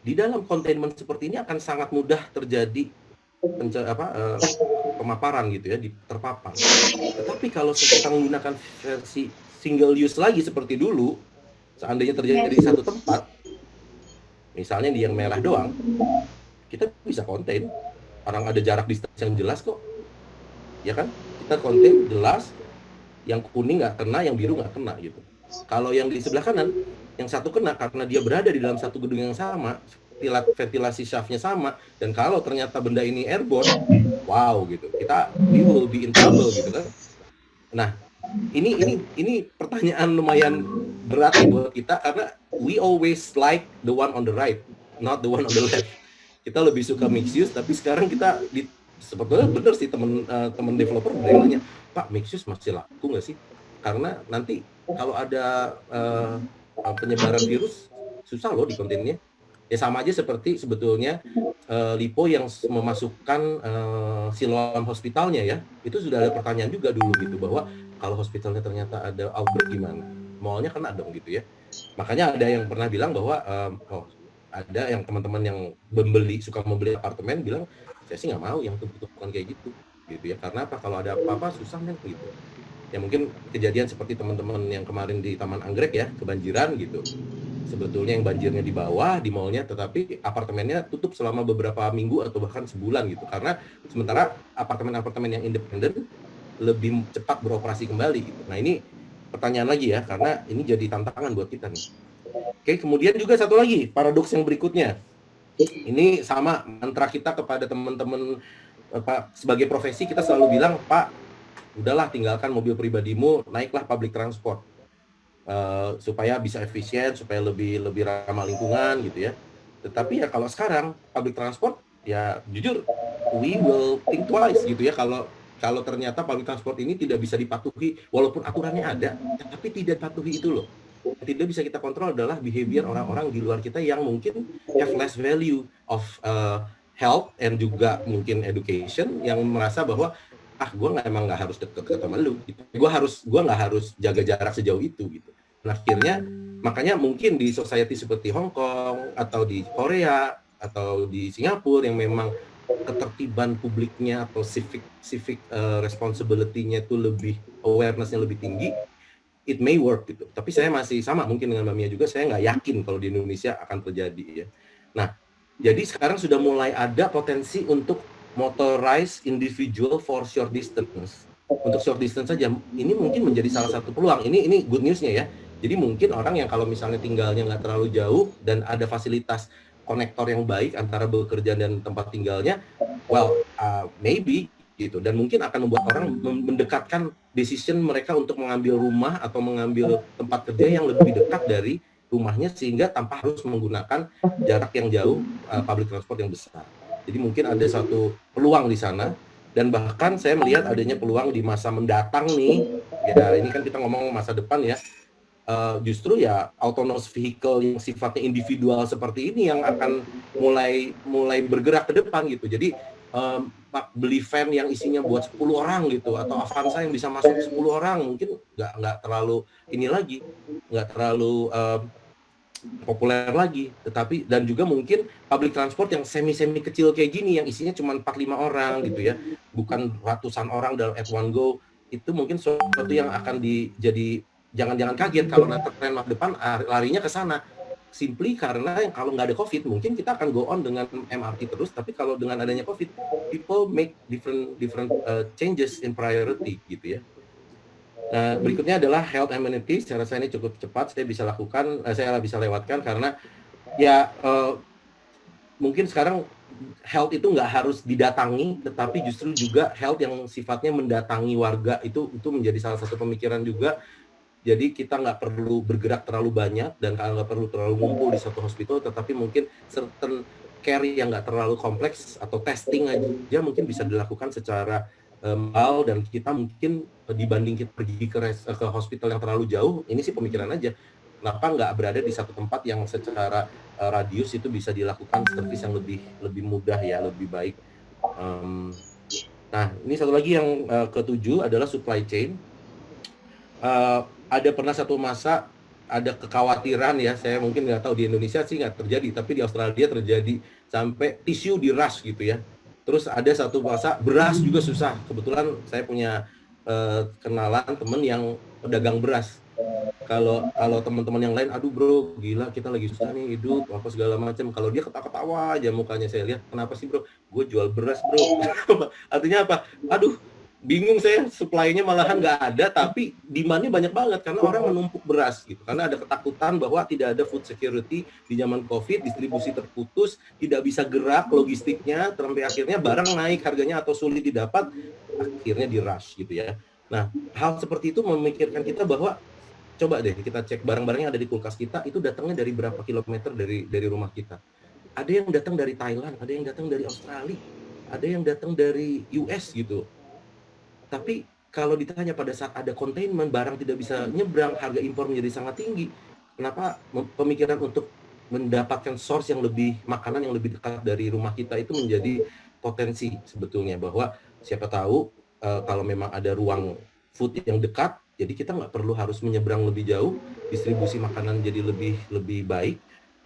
di dalam containment seperti ini akan sangat mudah terjadi pemaparan gitu ya, terpapar. Tetapi kalau kita menggunakan versi single use lagi seperti dulu, seandainya terjadi di satu tempat, misalnya di yang merah doang, kita bisa contain, orang ada jarak distance yang jelas kok. Ya kan, kita konten jelas, yang kuning nggak kena, yang biru nggak kena gitu. Kalau yang di sebelah kanan, yang satu kena karena dia berada di dalam satu gedung yang sama, ventilasi shaftnya sama, dan kalau ternyata benda ini airborne, wow gitu, we will be in trouble gitu kan. Nah, ini pertanyaan lumayan berat buat kita, karena we always like the one on the right, not the one on the left. Kita lebih suka mixed use, tapi sekarang kita sebetulnya benar sih teman developer nanya, Pak, mixed use masih laku nggak sih? Karena nanti kalau ada penyebaran virus, susah loh di kontennya. Ya sama aja seperti sebetulnya Lipo yang memasukkan Siloam hospitalnya ya, itu sudah ada pertanyaan juga dulu gitu, bahwa kalau hospitalnya ternyata ada outbreak gimana? Mallnya kena dong gitu ya. Makanya ada yang pernah bilang bahwa ada yang teman-teman yang suka membeli apartemen bilang, saya sih nggak mau yang tumpukan kayak gitu ya, karena apa, kalau ada apa-apa susah kan gitu ya. Mungkin kejadian seperti teman-teman yang kemarin di Taman Anggrek ya, kebanjiran gitu, sebetulnya yang banjirnya di bawah di mallnya, tetapi apartemennya tutup selama beberapa minggu atau bahkan sebulan gitu, karena sementara apartemen-apartemen yang independen lebih cepat beroperasi kembali gitu. Nah ini pertanyaan lagi ya, karena ini jadi tantangan buat kita nih. Oke, kemudian juga satu lagi paradoks yang berikutnya. Ini sama mantra kita kepada teman-teman sebagai profesi, kita selalu bilang, Pak, udahlah tinggalkan mobil pribadimu, naiklah public transport supaya bisa efisien, supaya lebih ramah lingkungan gitu ya. Tetapi ya kalau sekarang public transport ya jujur we will think twice gitu ya, kalau ternyata public transport ini tidak bisa dipatuhi walaupun aturannya ada, tapi tidak dipatuhi itu loh. Yang tidak bisa kita kontrol adalah behavior orang-orang di luar kita yang mungkin have less value of health and juga mungkin education, yang merasa bahwa gue emang nggak harus deket ke teman lu gitu. Gue nggak harus jaga jarak sejauh itu gitu. Nah, akhirnya makanya mungkin di society seperti Hong Kong atau di Korea atau di Singapura yang memang ketertiban publiknya atau civic responsibility-nya itu lebih, awareness-nya lebih tinggi, it may work gitu. Tapi saya masih sama mungkin dengan Mbak Mia juga, saya nggak yakin kalau di Indonesia akan terjadi ya. Nah, jadi sekarang sudah mulai ada potensi untuk motorized individual for short distance. Untuk short distance saja, ini mungkin menjadi salah satu peluang. Ini good news-nya ya. Jadi mungkin orang yang kalau misalnya tinggalnya nggak terlalu jauh dan ada fasilitas konektor yang baik antara bekerja dan tempat tinggalnya, well, maybe gitu. Dan mungkin akan membuat orang mendekatkan decision mereka untuk mengambil rumah atau mengambil tempat kerja yang lebih dekat dari rumahnya, sehingga tanpa harus menggunakan jarak yang jauh, public transport yang besar. Jadi mungkin ada satu peluang di sana, dan bahkan saya melihat adanya peluang di masa mendatang nih, ya ini kan kita ngomong masa depan ya, justru ya autonomous vehicle yang sifatnya individual seperti ini yang akan mulai bergerak ke depan gitu. Jadi beli van yang isinya buat 10 orang gitu, atau Avanza yang bisa masuk 10 orang, mungkin nggak terlalu ini lagi, nggak terlalu populer lagi. Tetapi dan juga mungkin public transport yang semi kecil kayak gini yang isinya cuma 4-5 orang gitu ya, bukan ratusan orang dalam at one go, itu mungkin sesuatu yang akan jadi jangan kaget kalau nanti tren masa depan larinya ke sana. Simply karena kalau nggak ada COVID, mungkin kita akan go on dengan MRT terus, tapi kalau dengan adanya COVID, people make different changes in priority gitu ya. Nah, berikutnya adalah health amenities. Saya rasa ini cukup cepat, saya bisa lewatkan karena ya mungkin sekarang health itu nggak harus didatangi, tetapi justru juga health yang sifatnya mendatangi warga itu menjadi salah satu pemikiran juga. Jadi kita nggak perlu bergerak terlalu banyak dan nggak perlu terlalu ngumpul di satu hospital, tetapi mungkin certain care yang nggak terlalu kompleks atau testing aja mungkin bisa dilakukan secara mahal, dan kita mungkin dibanding kita pergi ke hospital yang terlalu jauh, ini sih pemikiran aja, kenapa nggak berada di satu tempat yang secara radius itu bisa dilakukan servis yang lebih mudah ya, lebih baik. Nah, ini satu lagi yang ketujuh adalah supply chain. Ada pernah satu masa ada kekhawatiran ya, saya mungkin nggak tahu di Indonesia sih nggak terjadi, tapi di Australia terjadi sampai tisu di rush gitu ya. Terus ada satu masa beras juga susah. Kebetulan saya punya kenalan temen yang pedagang beras. Kalau teman-teman yang lain, aduh bro, gila kita lagi susah nih hidup, apa segala macam. Kalau dia ketawa-ketawa aja mukanya, saya lihat, kenapa sih bro? Gue jual beras bro. Artinya apa? Aduh, bingung saya, supply-nya malahan nggak ada, tapi demand-nya banyak banget karena orang menumpuk beras gitu. Karena ada ketakutan bahwa tidak ada food security di zaman COVID, distribusi terputus, tidak bisa gerak logistiknya, sampai akhirnya barang naik harganya atau sulit didapat, akhirnya di rush gitu ya. Nah, hal seperti itu memikirkan kita bahwa coba deh kita cek barang-barang yang ada di kulkas kita itu datangnya dari berapa kilometer dari rumah kita. Ada yang datang dari Thailand, ada yang datang dari Australia, ada yang datang dari US gitu. Tapi kalau ditanya pada saat ada containment, barang tidak bisa nyebrang, harga impor menjadi sangat tinggi. Kenapa pemikiran untuk mendapatkan source yang lebih, makanan yang lebih dekat dari rumah kita itu menjadi potensi sebetulnya, bahwa siapa tahu kalau memang ada ruang food yang dekat, jadi kita nggak perlu harus menyeberang lebih jauh, distribusi makanan jadi lebih baik,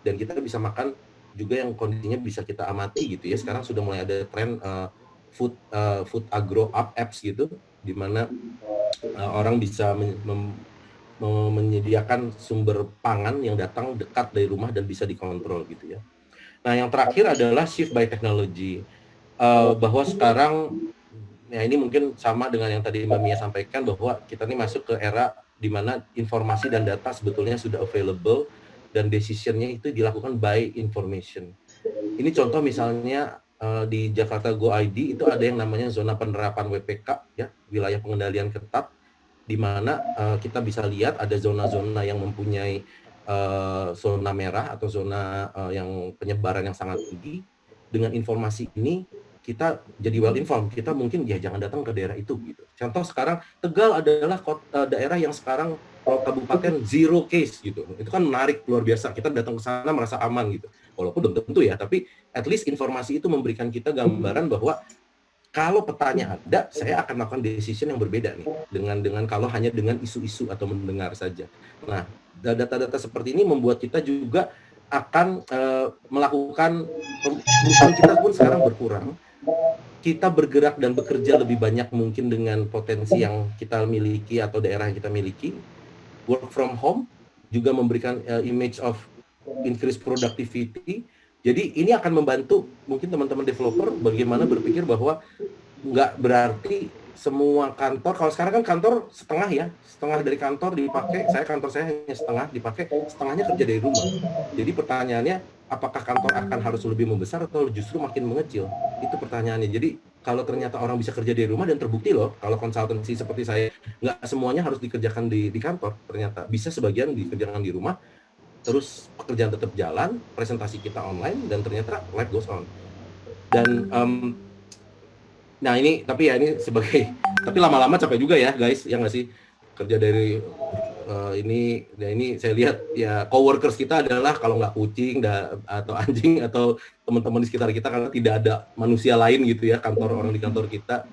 dan kita bisa makan juga yang kondisinya bisa kita amati gitu ya. Sekarang sudah mulai ada tren food agro apps gitu, di mana orang bisa menyediakan sumber pangan yang datang dekat dari rumah dan bisa dikontrol gitu ya. Nah, yang terakhir adalah shift by technology, bahwa sekarang ya ini mungkin sama dengan yang tadi Mbak Mia sampaikan bahwa kita ini masuk ke era di mana informasi dan data sebetulnya sudah available dan decision-nya itu dilakukan by information. Ini contoh misalnya di Jakarta Go ID itu ada yang namanya zona penerapan WPK ya, wilayah pengendalian ketat, di mana kita bisa lihat ada zona-zona yang mempunyai zona merah atau zona yang penyebaran yang sangat tinggi. Dengan informasi ini kita jadi well informed, kita mungkin ya jangan datang ke daerah itu gitu. Contoh sekarang Tegal adalah daerah yang sekarang kabupaten zero case gitu. Itu kan menarik luar biasa. Kita datang ke sana merasa aman gitu. Walaupun belum tentu ya, tapi at least informasi itu memberikan kita gambaran bahwa kalau petanya ada, saya akan melakukan decision yang berbeda nih dengan kalau hanya dengan isu-isu atau mendengar saja. Nah, data-data seperti ini membuat kita juga akan melakukan perusahaan kita pun sekarang berkurang. Kita bergerak dan bekerja lebih banyak mungkin dengan potensi yang kita miliki atau daerah yang kita miliki. Work from home juga memberikan image of increased productivity. Jadi ini akan membantu mungkin teman-teman developer bagaimana berpikir bahwa nggak berarti semua kantor, kalau sekarang kan kantor setengah ya, setengah dari kantor dipakai, kantor saya hanya setengah dipakai, setengahnya kerja dari rumah. Jadi pertanyaannya, apakah kantor akan harus lebih membesar atau justru makin mengecil? Itu pertanyaannya. Jadi kalau ternyata orang bisa kerja dari rumah dan terbukti loh, kalau konsultansi seperti saya, nggak semuanya harus dikerjakan di kantor, ternyata bisa sebagian dikerjakan di rumah, terus pekerjaan tetap jalan, presentasi kita online, dan ternyata life goes on. Dan nah ini, tapi ya ini sebagai, tapi lama-lama capek juga ya guys, ya nggak sih? Kerja dari ini, ya ini saya lihat ya coworkers kita adalah kalau nggak kucing atau anjing atau teman-teman di sekitar kita, karena tidak ada manusia lain gitu ya, orang di kantor kita.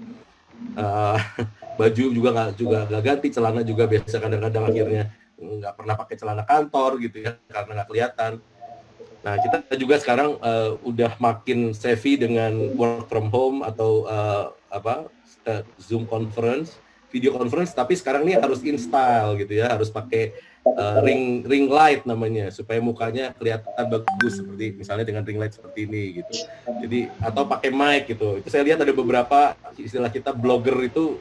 Baju juga nggak ganti, celana juga biasa kadang-kadang akhirnya nggak pernah pakai celana kantor gitu ya, karena nggak kelihatan. Nah, kita juga sekarang udah makin savvy dengan work from home atau Zoom conference, video conference, tapi sekarang ini harus install gitu ya, harus pakai ring light namanya, supaya mukanya kelihatan bagus, seperti misalnya dengan ring light seperti ini gitu. Jadi atau pakai mic gitu. Itu saya lihat ada beberapa, istilah kita blogger itu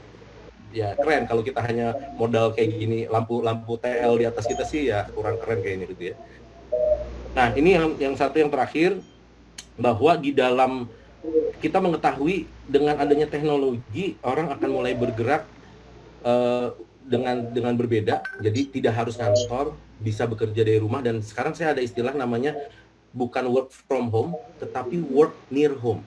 ya keren. Kalau kita hanya modal kayak gini, lampu TL di atas kita sih ya kurang keren kayaknya gitu ya. Nah, ini yang satu yang terakhir, bahwa di dalam kita mengetahui dengan adanya teknologi, orang akan mulai bergerak dengan berbeda. Jadi tidak harus kantor, bisa bekerja dari rumah. Dan sekarang saya ada istilah namanya bukan work from home, tetapi work near home.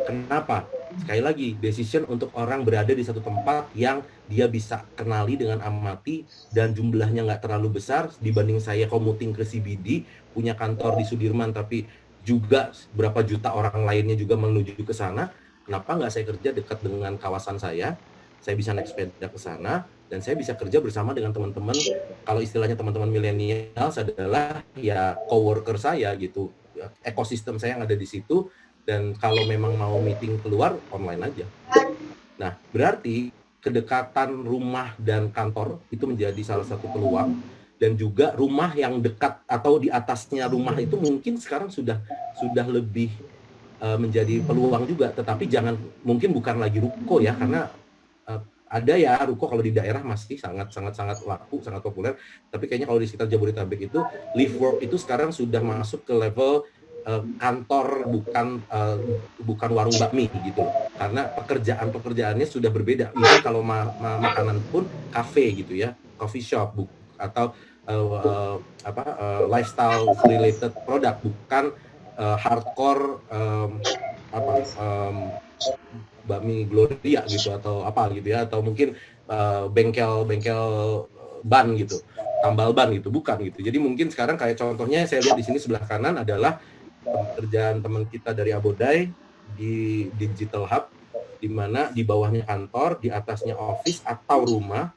Kenapa? Sekali lagi, decision untuk orang berada di satu tempat yang dia bisa kenali dengan amati dan jumlahnya nggak terlalu besar dibanding saya commuting ke CBD, punya kantor di Sudirman tapi juga berapa juta orang lainnya juga menuju ke sana. Kenapa nggak saya kerja dekat dengan kawasan saya bisa naik sepeda ke sana, dan saya bisa kerja bersama dengan teman-teman, kalau istilahnya teman-teman milenial adalah ya coworker saya gitu, ekosistem saya yang ada di situ. Dan kalau memang mau meeting keluar, online aja. Nah, berarti kedekatan rumah dan kantor itu menjadi salah satu peluang. Dan juga rumah yang dekat atau di atasnya rumah itu mungkin sekarang sudah lebih menjadi peluang juga. Tetapi mungkin bukan lagi ruko ya, karena ada ya ruko kalau di daerah masih sangat laku, sangat populer. Tapi kayaknya kalau di sekitar Jabodetabek itu, live work itu sekarang sudah masuk ke level kantor, bukan warung bakmi gitu, karena pekerjaannya sudah berbeda. Misal kalau makanan pun kafe gitu ya, coffee shop atau lifestyle related produk, bukan hardcore bakmi Gloria gitu atau apa gitu ya, atau mungkin bengkel ban gitu, tambal ban gitu, bukan gitu. Jadi mungkin sekarang kayak contohnya saya lihat di sini sebelah kanan adalah pekerjaan teman kita dari Abodai di Digital Hub, di mana di bawahnya kantor, di atasnya office atau rumah,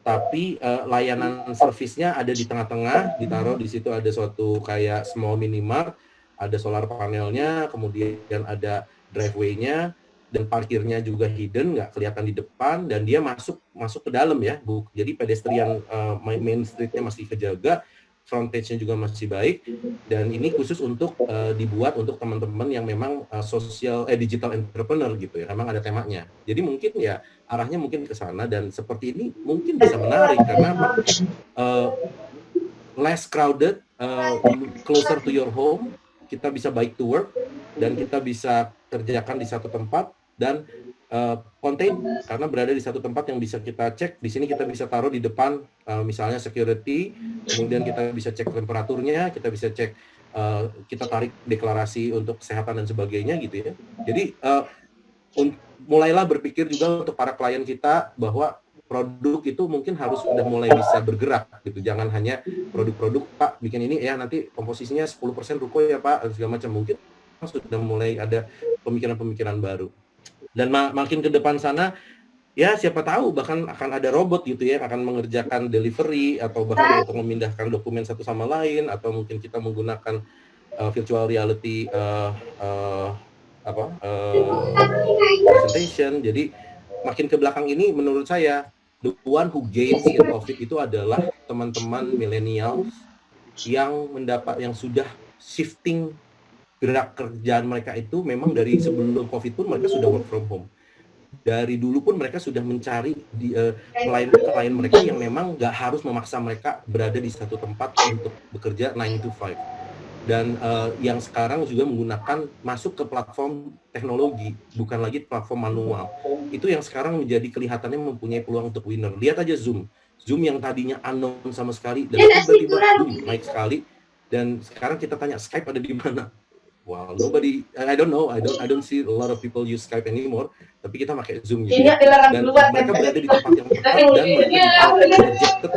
tapi layanan servisnya ada di tengah-tengah, ditaruh di situ ada suatu kayak small minimart, ada solar panelnya, kemudian ada driveway-nya, dan parkirnya juga hidden, nggak kelihatan di depan, dan dia masuk ke dalam ya, jadi pedestrian main street-nya masih kejaga. front page-nya juga masih baik, dan ini khusus untuk dibuat untuk teman-teman yang memang digital entrepreneur gitu ya, memang ada temanya. Jadi mungkin ya arahnya mungkin ke sana, dan seperti ini mungkin bisa menarik karena less crowded, closer to your home, kita bisa bike to work, dan kita bisa kerjakan di satu tempat, dan contain karena berada di satu tempat yang bisa kita cek. Di sini kita bisa taruh di depan misalnya security, kemudian kita bisa cek temperaturnya, kita bisa cek, kita tarik deklarasi untuk kesehatan dan sebagainya gitu ya. Jadi mulailah berpikir juga untuk para klien kita bahwa produk itu mungkin harus sudah mulai bisa bergerak gitu. Jangan hanya produk-produk, Pak bikin ini ya nanti komposisinya 10% ruko ya Pak, segala macam. Mungkin sudah mulai ada pemikiran-pemikiran baru. Dan makin ke depan sana, ya siapa tahu bahkan akan ada robot gitu ya, akan mengerjakan delivery, atau bahkan untuk memindahkan dokumen satu sama lain, atau mungkin kita menggunakan virtual reality presentation. Jadi makin ke belakang ini menurut saya, the one who gains in COVID itu adalah teman-teman milenial yang sudah shifting gerak kerjaan mereka itu memang dari sebelum COVID pun mereka sudah work from home. Dari dulu pun mereka sudah mencari klien mereka yang memang nggak harus memaksa mereka berada di satu tempat untuk bekerja 9 to 5. Dan yang sekarang juga menggunakan masuk ke platform teknologi, bukan lagi platform manual. Itu yang sekarang menjadi kelihatannya mempunyai peluang untuk winner. Lihat aja Zoom yang tadinya unknown sama sekali, dan tiba-tiba naik sekali. Dan sekarang kita tanya Skype ada di mana? Wow, I don't see a lot of people use Skype anymore, tapi kita pakai Zoom gitu ya. Dan mereka berada di tempat yang tepat, dan mereka rejected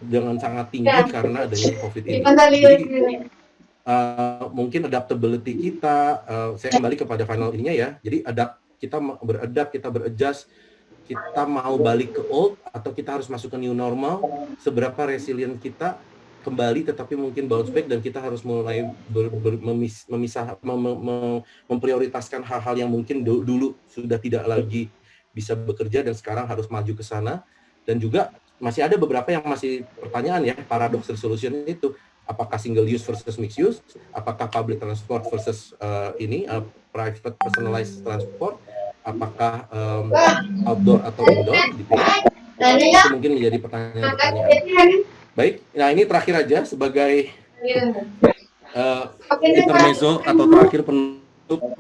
dengan sangat tinggi karena adanya COVID ini. Jadi mungkin adaptability kita, saya kembali kepada final ininya ya. Jadi kita beradjust, kita mau balik ke old atau kita harus masuk ke new normal, seberapa resilient kita kembali tetapi mungkin bounce back, dan kita harus mulai memprioritaskan hal-hal yang mungkin dulu sudah tidak lagi bisa bekerja dan sekarang harus maju ke sana. Dan juga masih ada beberapa yang masih pertanyaan ya, paradox resolution itu, apakah single use versus mixed use, apakah public transport versus private personalized transport, apakah outdoor atau indoor gitu ya. Itu mungkin menjadi pertanyaan-pertanyaan. Baik, nah ini terakhir aja sebagai intermezzo atau terakhir penutup.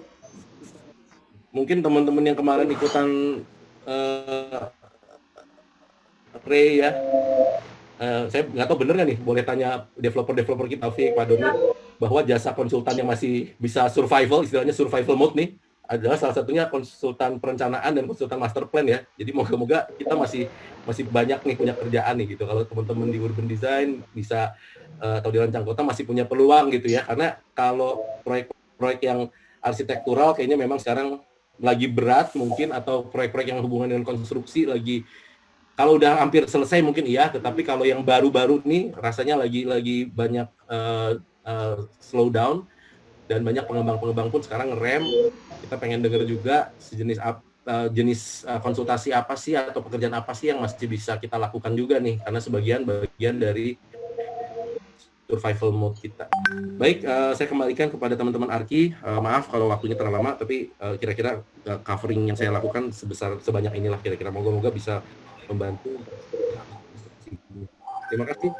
Mungkin teman-teman yang kemarin ikutan Ray ya, saya nggak tahu bener nggak nih, boleh tanya developer kita, Taufik, Pak Doni, bahwa jasa konsultan yang masih bisa survival, istilahnya survival mode nih, adalah salah satunya konsultan perencanaan dan konsultan master plan ya. Jadi moga-moga kita masih banyak nih punya kerjaan nih gitu. Kalau teman-teman di urban design bisa atau di rancang kota masih punya peluang gitu ya. Karena kalau proyek-proyek yang arsitektural kayaknya memang sekarang lagi berat mungkin, atau proyek-proyek yang hubungan dengan konstruksi lagi, kalau udah hampir selesai mungkin iya, tetapi kalau yang baru-baru nih rasanya lagi banyak slow down, dan banyak pengembang pun sekarang ngerem. Kita pengen dengar juga jenis konsultasi apa sih atau pekerjaan apa sih yang masih bisa kita lakukan juga nih, karena bagian dari survival mode kita. Baik, saya kembalikan kepada teman-teman Arki. Maaf kalau waktunya terlalu lama, tapi kira-kira covering yang saya lakukan sebanyak inilah kira-kira. Moga-moga bisa membantu. Terima kasih.